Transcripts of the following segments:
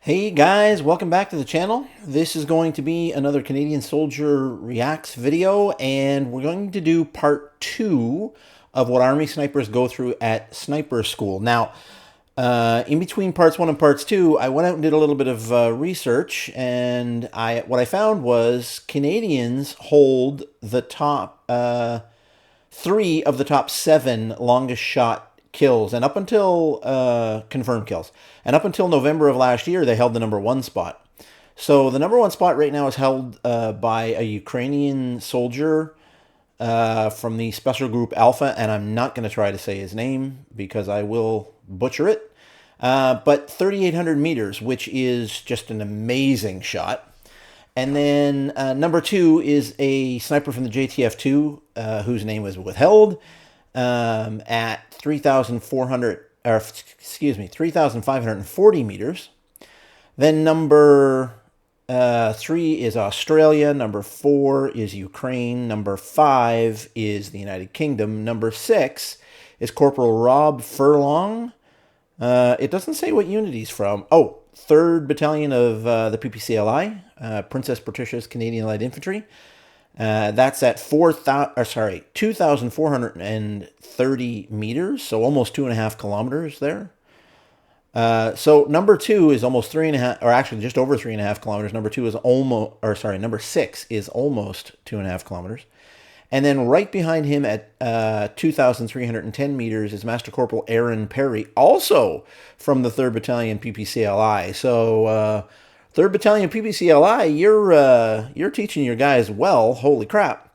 Hey guys, welcome back to the channel. This is going to be another Canadian Soldier Reacts video, and we're going to do part 2 of what Army snipers go through at sniper school. Now, in between parts 1 and parts 2, I went out and did a little bit of research, and what I found was Canadians hold the top 3 of the top 7 longest shot kills, and up until confirmed kills, and up until November of last year, they held the #1 spot. So the #1 spot right now is held by a Ukrainian soldier from the Special Group Alpha, and I'm not going to try to say his name because I will butcher it. But 3,800 meters, which is just an amazing shot. And then #2 is a sniper from the JTF-2, whose name was withheld, at 3,540 meters. Then number 3 is Australia. Number 4 is Ukraine. Number 5 is the United Kingdom. Number 6 is Corporal Rob Furlong. It doesn't say what unit he's from. Oh, 3rd Battalion of the PPCLI, Princess Patricia's Canadian Light Infantry. That's at 2,430 meters, so almost 2.5 kilometers there. So number 2 is almost 3.5, or actually just over 3.5 kilometers. Number 2 is almost, or sorry, number 6 is almost 2.5 kilometers. And then right behind him at 2,310 meters is Master Corporal Aaron Perry, also from the 3rd Battalion PPCLI. So 3rd Battalion PPCLI, you're teaching your guys well. Holy crap.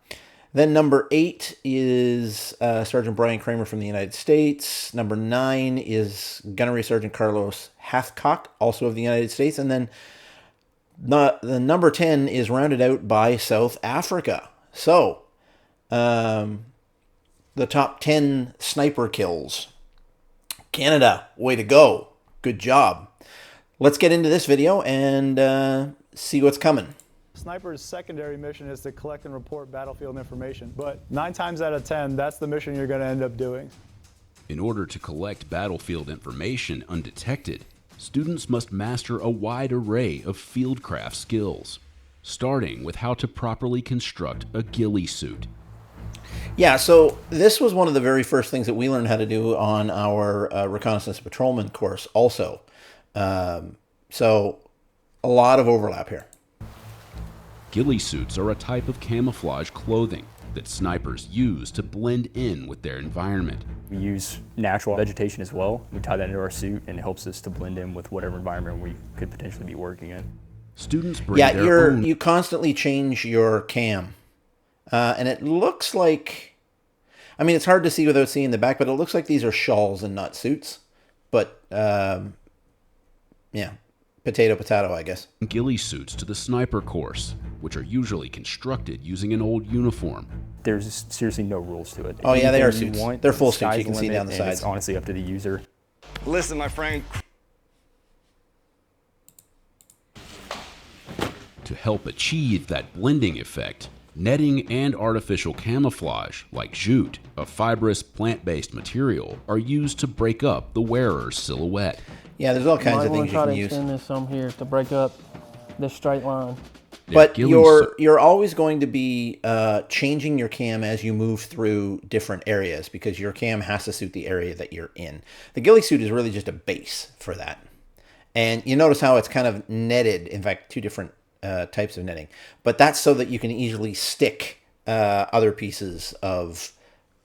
Then number 8 is Sergeant Brian Kramer from the United States. Number 9 is Gunnery Sergeant Carlos Hathcock, also of the United States. And then the number 10 is rounded out by South Africa. So the top 10 sniper kills. Canada, way to go. Good job. Let's get into this video and see what's coming. Sniper's secondary mission is to collect and report battlefield information, but 9 times out of 10, that's the mission you're going to end up doing. In order to collect battlefield information undetected, students must master a wide array of fieldcraft skills, starting with how to properly construct a ghillie suit. Yeah, so this was one of the very first things that we learned how to do on our reconnaissance patrolman course also. So a lot of overlap here. Ghillie suits are a type of camouflage clothing that snipers use to blend in with their environment. We use natural vegetation as well. We tie that into our suit and it helps us to blend in with whatever environment we could potentially be working in. Students bring their own... You constantly change your cam. And it looks like, I mean, it's hard to see without seeing the back, but it looks like these are shawls and not suits. But, yeah, potato, I guess. Ghillie suits to the sniper course, which are usually constructed using an old uniform. There's seriously no rules to it. Oh yeah, they are Anything suits. you want, They're full the suits. You sky's can the see down limit, the and sides. It's honestly up to the user. Listen, my friend. To help achieve that blending effect, netting and artificial camouflage, like jute, a fibrous plant-based material, are used to break up the wearer's silhouette. Yeah, there's all kinds of things you can use. Extend this some here to break up this straight line. But you're always going to be changing your cam as you move through different areas because your cam has to suit the area that you're in. The ghillie suit is really just a base for that. And you notice how it's kind of netted, in fact, 2 different types of netting. But that's so that you can easily stick other pieces of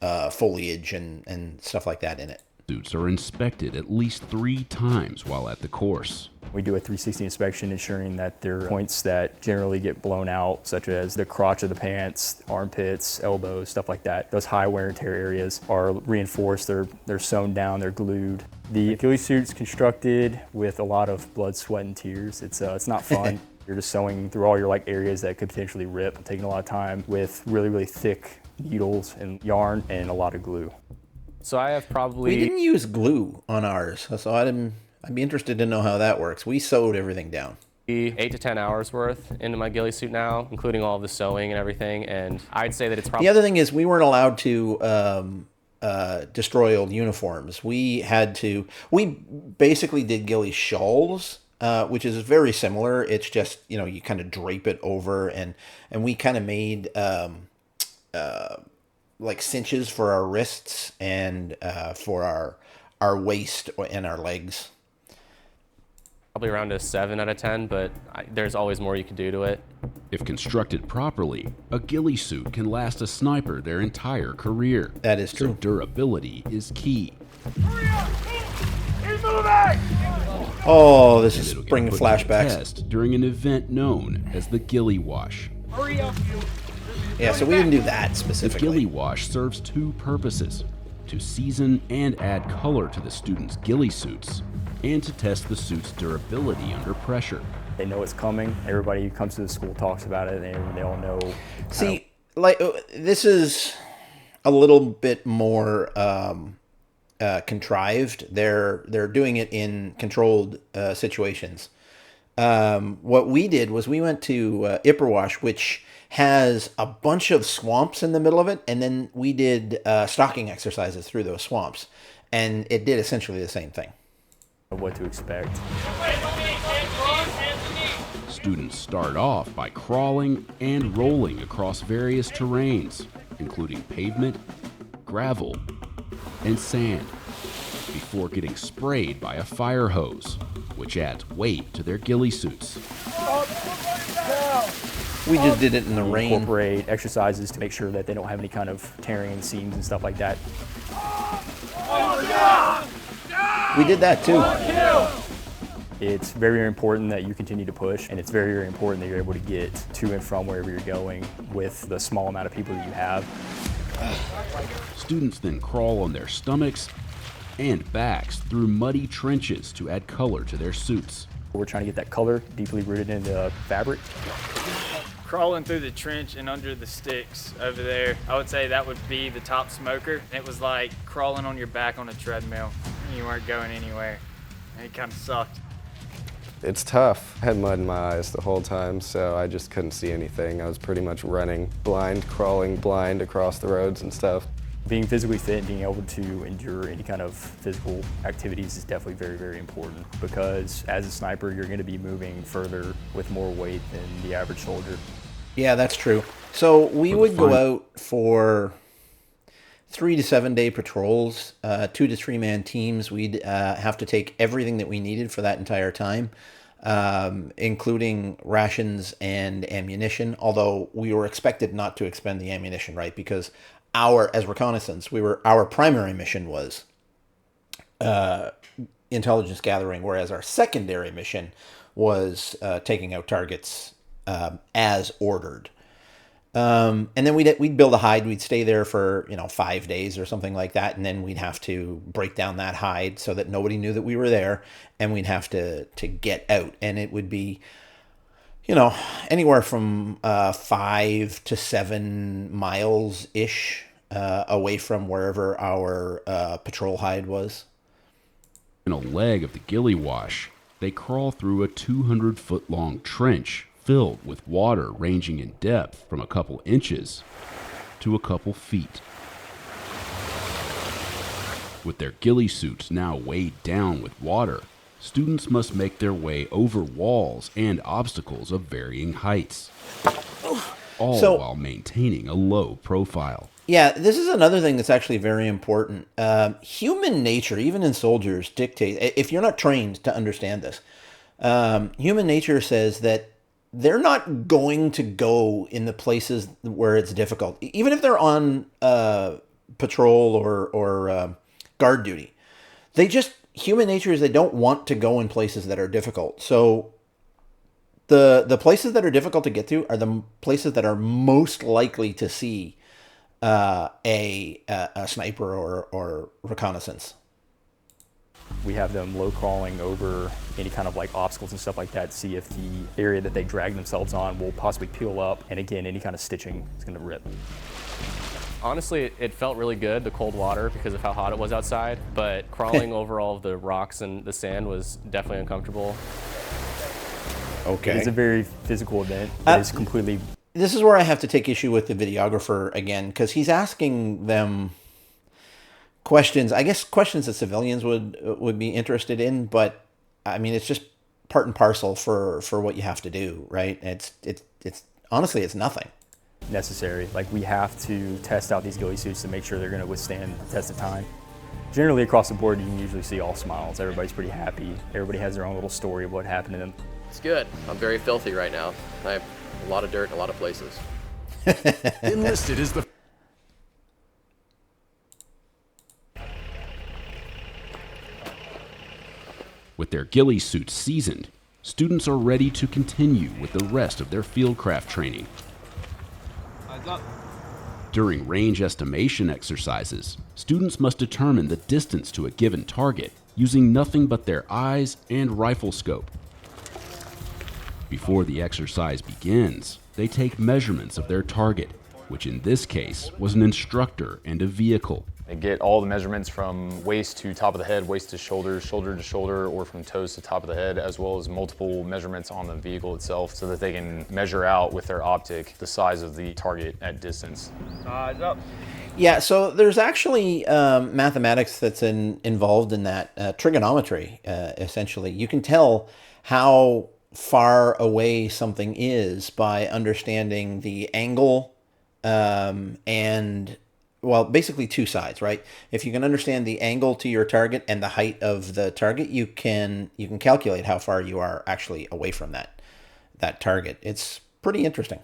foliage and stuff like that in it. Suits are inspected at least 3 times while at the course. We do a 360 inspection, ensuring that there are points that generally get blown out, such as the crotch of the pants, armpits, elbows, stuff like that. Those high wear and tear areas are reinforced, they're sewn down, they're glued. The ghillie suit's constructed with a lot of blood, sweat, and tears. It's not fun. You're just sewing through all your areas that could potentially rip, taking a lot of time with really, really thick needles and yarn and a lot of glue. So I have probably... We didn't use glue on ours, so I'd be interested to know how that works. We sewed everything down. 8 to 10 hours worth into my ghillie suit now, including all of the sewing and everything, and I'd say that it's probably... The other thing is we weren't allowed to destroy old uniforms. We basically did ghillie shawls which is very similar. It's just, you kind of drape it over, and we kind of made like cinches for our wrists and for our waist and our legs. Probably around a 7 out of 10, but there's always more you can do to it. If constructed properly, a ghillie suit can last a sniper their entire career. That is true. So durability is key. Oh, this is It'll get bringing put to the flashbacks. test during an event known as the ghillie wash. Yeah, so we didn't do that The specifically. ghillie wash serves two purposes: to season and add color to the students' ghillie suits, and to test the suit's durability under pressure. They know it's coming. Everybody who comes to the school talks about it, and they all know. See, like this is a little bit more contrived. They're doing it in controlled situations. What we did was we went to Ipperwash, which has a bunch of swamps in the middle of it, and then we did stalking exercises through those swamps, and it did essentially the same thing. What to expect. Students start off by crawling and rolling across various terrains, including pavement, gravel, and sand, before getting sprayed by a fire hose, which adds weight to their ghillie suits. We just did it in the rain. Incorporate exercises to make sure that they don't have any kind of tearing in seams and stuff like that. We did that too. It's very, very important that you continue to push, and it's very, very important that you're able to get to and from wherever you're going with the small amount of people that you have. Students then crawl on their stomachs and backs through muddy trenches to add color to their suits. We're trying to get that color deeply rooted into fabric. Crawling through the trench and under the sticks over there, I would say that would be the top smoker. It was like crawling on your back on a treadmill. You weren't going anywhere. It kind of sucked. It's tough. I had mud in my eyes the whole time, so I just couldn't see anything. I was pretty much running blind, crawling blind across the roads and stuff. Being physically fit and being able to endure any kind of physical activities is definitely very, very important, because as a sniper, you're going to be moving further with more weight than the average soldier. Yeah, that's true. So we would go out for 3 to 7 day patrols, 2 to 3 man teams. We'd have to take everything that we needed for that entire time, including rations and ammunition, although we were expected not to expend the ammunition, right? Because as reconnaissance, our primary mission was intelligence gathering, whereas our secondary mission was taking out targets as ordered. And then we'd build a hide. We'd stay there for 5 days or something like that, and then we'd have to break down that hide so that nobody knew that we were there, and we'd have to get out. And it would be anywhere from 5 to 7 miles ish away from wherever our patrol hide was. In a leg of the ghillie wash, they crawl through a 200-foot-long trench filled with water ranging in depth from a couple inches to a couple feet. With their ghillie suits now weighed down with water, students must make their way over walls and obstacles of varying heights, all while maintaining a low profile. Yeah, this is another thing that's actually very important. Human nature, even in soldiers, dictates, if you're not trained to understand this, human nature says that they're not going to go in the places where it's difficult, even if they're on patrol or guard duty. Human nature is they don't want to go in places that are difficult. So the places that are difficult to get to are the places that are most likely to see a sniper or reconnaissance. We have them low crawling over any kind of like obstacles and stuff like that to see if the area that they drag themselves on will possibly peel up. And again, any kind of stitching is going to rip. Honestly, it felt really good, the cold water, because of how hot it was outside, but crawling over all of the rocks and the sand was definitely uncomfortable. Okay. It's a very physical event. It's completely... This is where I have to take issue with the videographer again, because he's asking them questions, I guess questions that civilians would be interested in, but I mean, it's just part and parcel for what you have to do, right? It's honestly, it's nothing. Necessary. Like, we have to test out these ghillie suits to make sure they're going to withstand the test of time. Generally across the board, you can usually see all smiles. Everybody's pretty happy. Everybody has their own little story of what happened to them. It's good. I'm very filthy right now. I have a lot of dirt in a lot of places. Enlisted is the With their ghillie suits seasoned, students are ready to continue with the rest of their fieldcraft training. During range estimation exercises, students must determine the distance to a given target using nothing but their eyes and rifle scope. Before the exercise begins, they take measurements of their target, which in this case was an instructor and a vehicle. They get all the measurements from waist to top of the head, waist to shoulder, shoulder to shoulder, or from toes to top of the head, as well as multiple measurements on the vehicle itself so that they can measure out with their optic the size of the target at distance. Eyes up. Yeah, so there's actually mathematics that's involved in that, trigonometry, essentially. You can tell how far away something is by understanding the angle and, well, basically two sides, right? If you can understand the angle to your target and the height of the target, you can calculate how far you are actually away from that target. It's pretty interesting.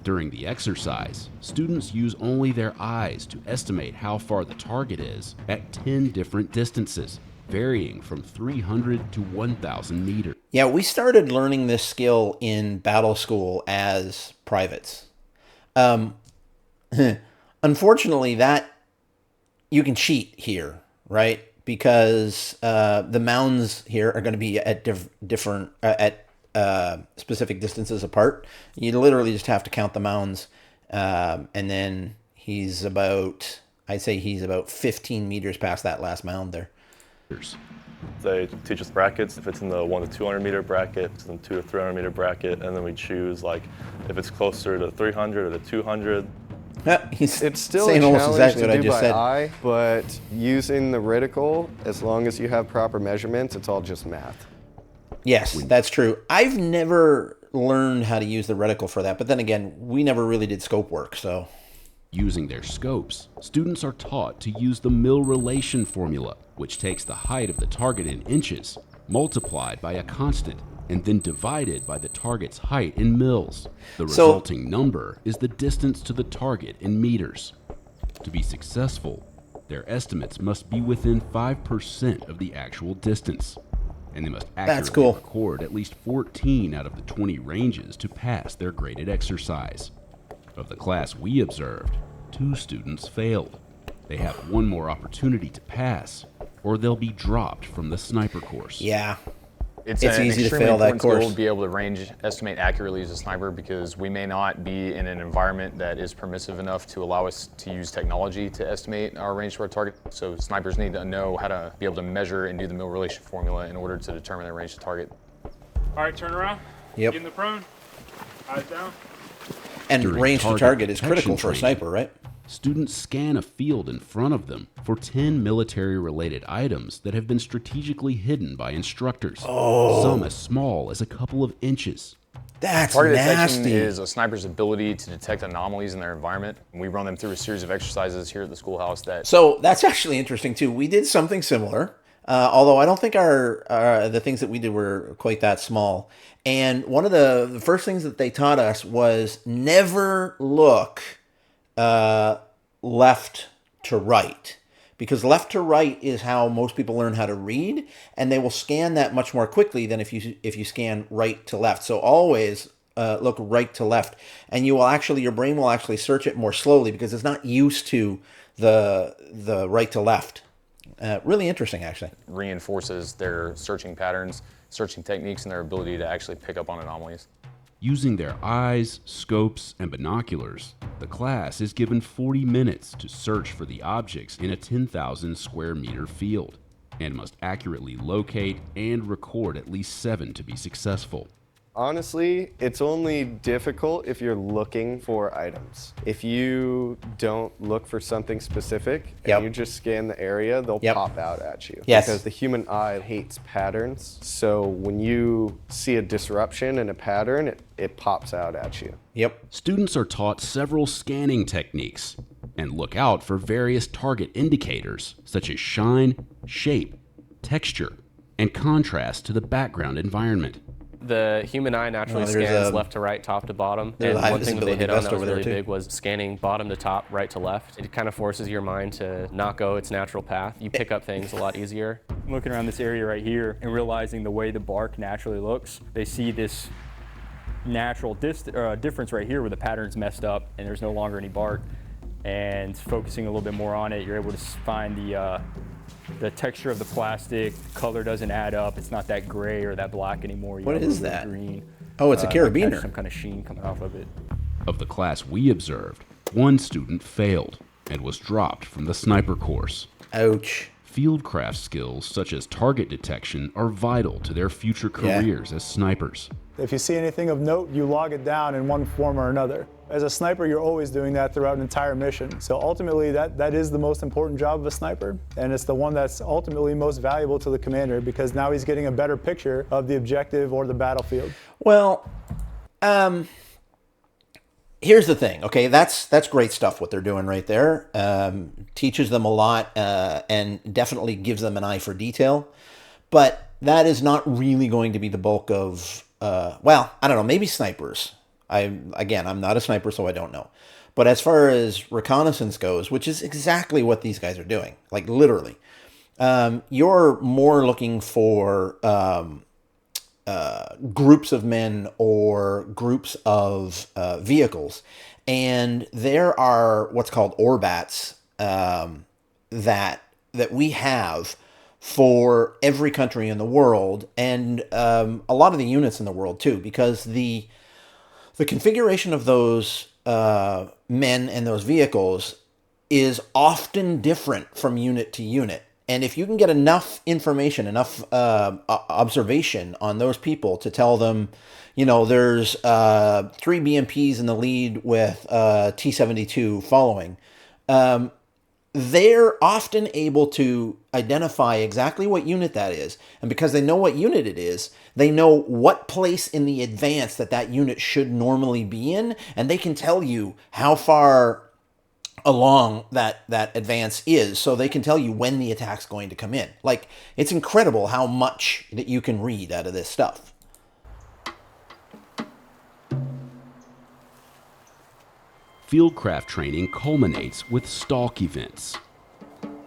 During the exercise, students use only their eyes to estimate how far the target is at 10 different distances, varying from 300 to 1,000 meters. Yeah, we started learning this skill in battle school as privates. Unfortunately, that you can cheat here, right? Because the mounds here are going to be at different specific distances apart. You literally just have to count the mounds, and then I'd say he's about 15 meters past that last mound there. They teach us brackets. If it's in the 1 to 200 meter bracket, it's in the 2 to 300 meter bracket, and then we choose like if it's closer to 300 or to 200. Yeah, it's still saying a almost challenge exactly to what I do just by said. eye, but using the reticle, as long as you have proper measurements, it's all just math. Yes, that's true. I've never learned how to use the reticle for that, but then again, we never really did scope work, so. Using their scopes, students are taught to use the mill relation formula, which takes the height of the target in inches, multiplied by a constant, and then divided by the target's height in mils. The resulting number is the distance to the target in meters. To be successful, their estimates must be within 5% of the actual distance, and they must accurately record at least 14 out of the 20 ranges to pass their graded exercise. Of the class we observed, 2 students failed. They have one more opportunity to pass, or they'll be dropped from the sniper course. Yeah. It's easy to fail that course. To be able to range estimate accurately as a sniper, because we may not be in an environment that is permissive enough to allow us to use technology to estimate our range to our target. So snipers need to know how to be able to measure and do the mill relation formula in order to determine their range to target. All right, turn around. Yep. Get in the prone. Eyes down. And During range to target is detection critical for a training, sniper, right? Students scan a field in front of them for 10 military-related items that have been strategically hidden by instructors, some as small as a couple of inches. That's Target detection nasty. is a sniper's ability to detect anomalies in their environment. We run them through a series of exercises here at the schoolhouse that... So that's actually interesting too. We did something similar, although I don't think the things that we did were quite that small. And one of the first things that they taught us was never look left to right, because left to right is how most people learn how to read, and they will scan that much more quickly than if you scan right to left. So always look right to left, and your brain will actually search it more slowly because it's not used to the right to left. Really interesting, actually. Reinforces their searching patterns, searching techniques, and their ability to actually pick up on anomalies. Using their eyes, scopes, and binoculars, the class is given 40 minutes to search for the objects in a 10,000 square meter field, and must accurately locate and record at least 7 to be successful. Honestly, it's only difficult if you're looking for items. If you don't look for something specific and you just scan the area, they'll pop out at you. Yes. Because the human eye hates patterns. So when you see a disruption in a pattern, it pops out at you. Yep. Students are taught several scanning techniques and look out for various target indicators such as shine, shape, texture, and contrast to the background environment. The human eye naturally scans left to right, top to bottom. And one thing that they hit on that was really big was scanning bottom to top, right to left. It kind of forces your mind to not go its natural path. You pick up things a lot easier. Looking around this area right here and realizing the way the bark naturally looks, they see this natural difference right here where the pattern's messed up and there's no longer any bark. And focusing a little bit more on it, you're able to find the texture of the plastic, color doesn't add up. It's not that gray or that black anymore. What is that? Green. Oh, it's a carabiner. Some kind of sheen coming off of it. Of the class we observed, one student failed and was dropped from the sniper course. Ouch. Fieldcraft skills such as target detection are vital to their future careers as snipers. If you see anything of note, you log it down in one form or another. As a sniper, you're always doing that throughout an entire mission. So ultimately, that is the most important job of a sniper, and it's the one that's ultimately most valuable to the commander because now he's getting a better picture of the objective or the battlefield. Well, here's the thing, okay? That's great stuff what they're doing right there. Teaches them a lot and definitely gives them an eye for detail. But that is not really going to be the bulk of, well, I don't know, maybe snipers. Again, I'm not a sniper, so I don't know. But as far as reconnaissance goes, which is exactly what these guys are doing, like literally, you're more looking for groups of men or groups of vehicles. And there are what's called orbats that we have for every country in the world, and a lot of the units in the world too, because the configuration of those men and those vehicles is often different from unit to unit. And if you can get enough information, enough observation on those people to tell them, you know, there's 3 BMPs in the lead with T-72 following, they're often able to identify exactly what unit that is. And because they know what unit it is, they know what place in the advance that unit should normally be in, and they can tell you how far along that advance is, so they can tell you when the attack's going to come in. Like, it's incredible how much that you can read out of this stuff. Fieldcraft training culminates with stalk events.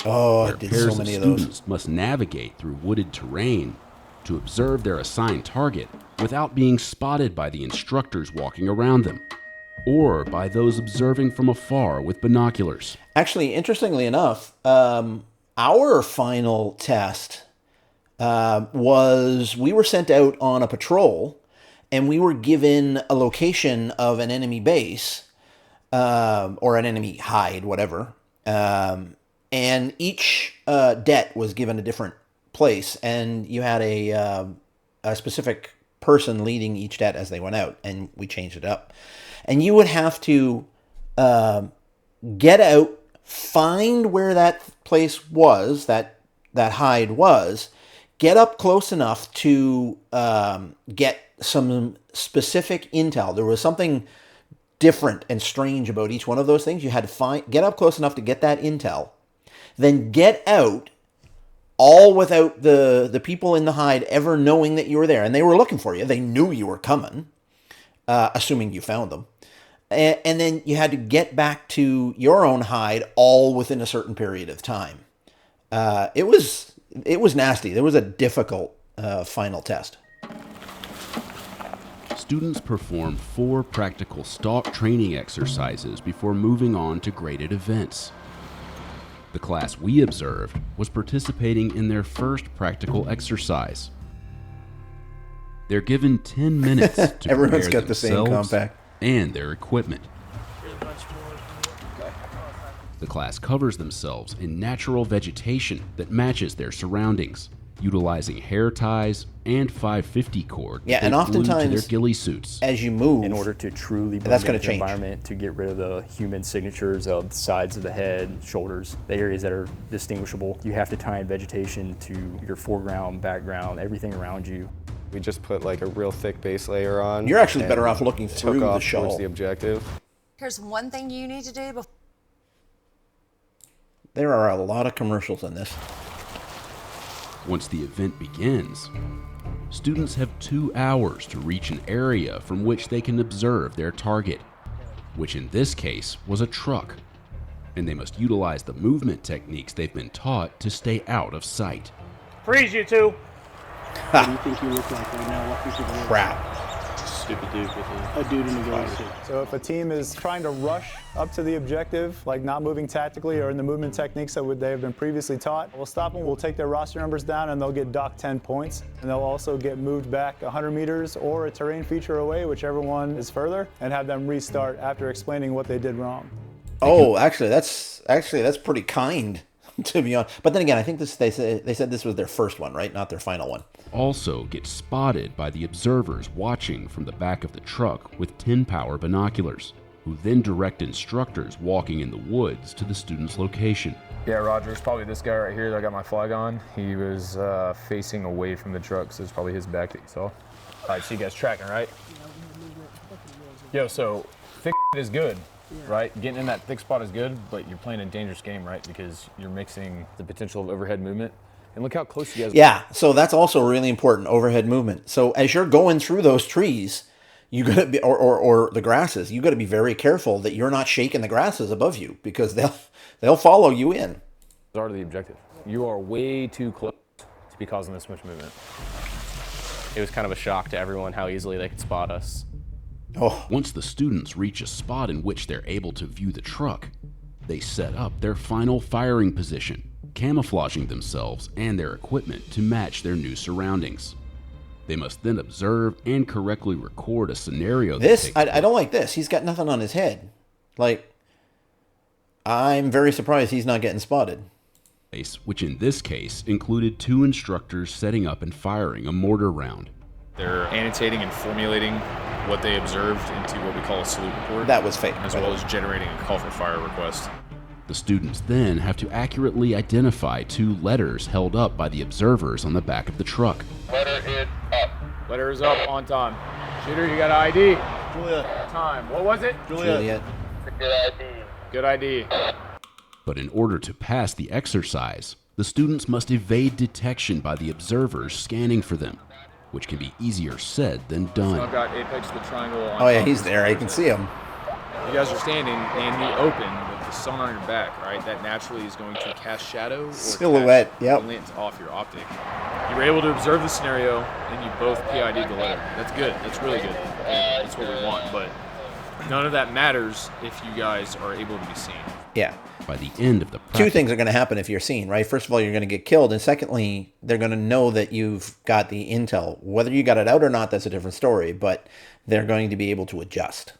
Oh, I where did pairs so many of of those. students must navigate through wooded terrain to observe their assigned target without being spotted by the instructors walking around them, or by those observing from afar with binoculars. Actually, interestingly enough, our final test was we were sent out on a patrol, and we were given a location of an enemy base, or an enemy hide, whatever. And each det was given a different place, and you had a specific person leading each det as they went out, and we changed it up. And you would have to get out, find where that place was, that hide was, get up close enough to get some specific intel. There was something different and strange about each one of those things. You had to get up close enough to get that intel, then get out, all without the people in the hide ever knowing that you were there. And they were looking for you. They knew you were coming, assuming you found them. And then you had to get back to your own hide all within a certain period of time. It was nasty. There was a difficult final test. Students perform 4 practical stalk training exercises before moving on to graded events. The class we observed was participating in their first practical exercise. They're given 10 minutes to Everyone's prepare got the same themselves compact and their equipment. The class covers themselves in natural vegetation that matches their surroundings utilizing hair ties and 550 cord Yeah, that and they glue to oftentimes their ghillie suits. as you move, in order to truly blend that's into going the to change. environment, to get rid of the human signatures of the sides of the head, shoulders, the areas that are distinguishable. You have to tie in vegetation to your foreground, background, everything around you. We just put like a real thick base layer on. You're actually better off looking took through the off shawl. towards the objective. Here's one thing you need to do before. There are a lot of commercials in this. Once the event begins, students have 2 hours to reach an area from which they can observe their target, which in this case was a truck, and they must utilize the movement techniques they've been taught to stay out of sight. Freeze, you two! What do you think you look like right now? What do you think you look Crap. Stupid dude with a dude in a ghillie suit. So if a team is trying to rush up to the objective, like not moving tactically or in the movement techniques that they have been previously taught, we'll stop them, we'll take their roster numbers down, and they'll get docked 10 points. And they'll also get moved back 100 meters or a terrain feature away, whichever one is further, and have them restart after explaining what they did wrong. Oh, actually, that's pretty kind, to be honest. But then again, I think they said this was their first one, right? Not their final one. Also get spotted by the observers watching from the back of the truck with 10-power binoculars, who then direct instructors walking in the woods to the student's location. Yeah, Roger, it's probably this guy right here that I got my flag on. He was facing away from the truck, so it's probably his back that you saw. All right, so you guys tracking, right? Yo, so thick is good, right? Getting in that thick spot is good, but you're playing a dangerous game, right? Because you're mixing the potential of overhead movement. And look how close you guys are. Yeah, so that's also really important, overhead movement. So as you're going through those trees, you gotta be, or the grasses, you gotta be very careful that you're not shaking the grasses above you, because they'll follow you in. Are the objective. You are way too close to be causing this much movement. It was kind of a shock to everyone how easily they could spot us. Oh. Once the students reach a spot in which they're able to view the truck, they set up their final firing position, camouflaging themselves and their equipment to match their new surroundings. They must then observe and correctly record a scenario. I don't like this. He's got nothing on his head. Like, I'm very surprised he's not getting spotted. Which in this case included 2 instructors setting up and firing a mortar round. They're annotating and formulating what they observed into what we call a salute report. That was fake. As well as generating a call for fire request. The students then have to accurately identify 2 letters held up by the observers on the back of the truck. Letter is up. Letter is up on time. Shooter, you got an ID? Juliet. Time. What was it? Juliet. Good ID. Good ID. But in order to pass the exercise, the students must evade detection by the observers scanning for them, which can be easier said than done. So I've got apex of the triangle on Oh yeah, top. he's there. I can see him. You guys are standing in the open with the sun on your back, right? That naturally is going to cast shadow or Silhouette, cast yep. glint off your optic. You were able to observe the scenario, and you both PID'd the letter. That's good. That's really good. And that's what we want. But none of that matters if you guys are able to be seen. Yeah. By the end of the practice, 2 things are going to happen if you're seen, right? First of all, you're going to get killed, and secondly, they're going to know that you've got the intel. Whether you got it out or not, that's a different story, but they're going to be able to adjust.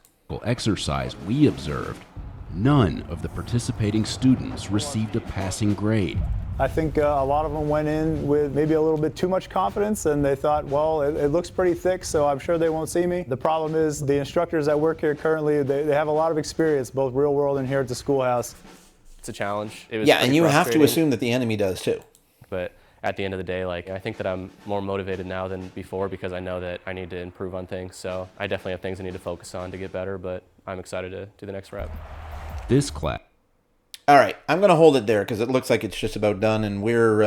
Exercise we observed, none of the participating students received a passing grade. I think a lot of them went in with maybe a little bit too much confidence, and they thought, well, it looks pretty thick, so I'm sure they won't see me. The problem is the instructors that work here currently, they have a lot of experience, both real world and here at the schoolhouse. It's a challenge. It was Yeah, and you have to frustrating, assume that the enemy does too. But at the end of the day, like, I think that I'm more motivated now than before because I know that I need to improve on things. So I definitely have things I need to focus on to get better, but I'm excited to do the next rep. This class. All right, I'm going to hold it there because it looks like it's just about done, and we're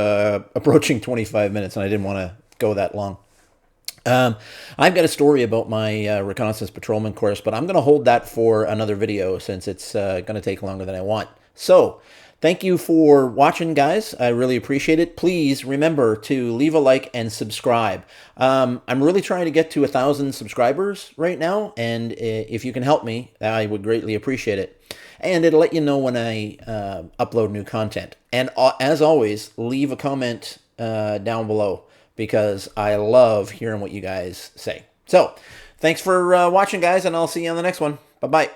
approaching 25 minutes, and I didn't want to go that long. I've got a story about my reconnaissance patrolman course, but I'm going to hold that for another video since it's going to take longer than I want. So, thank you for watching, guys. I really appreciate it. Please remember to leave a like and subscribe. I'm really trying to get to 1,000 subscribers right now, and if you can help me, I would greatly appreciate it. And it'll let you know when I upload new content. And as always, leave a comment down below because I love hearing what you guys say. So, thanks for watching, guys, and I'll see you on the next one. Bye-bye.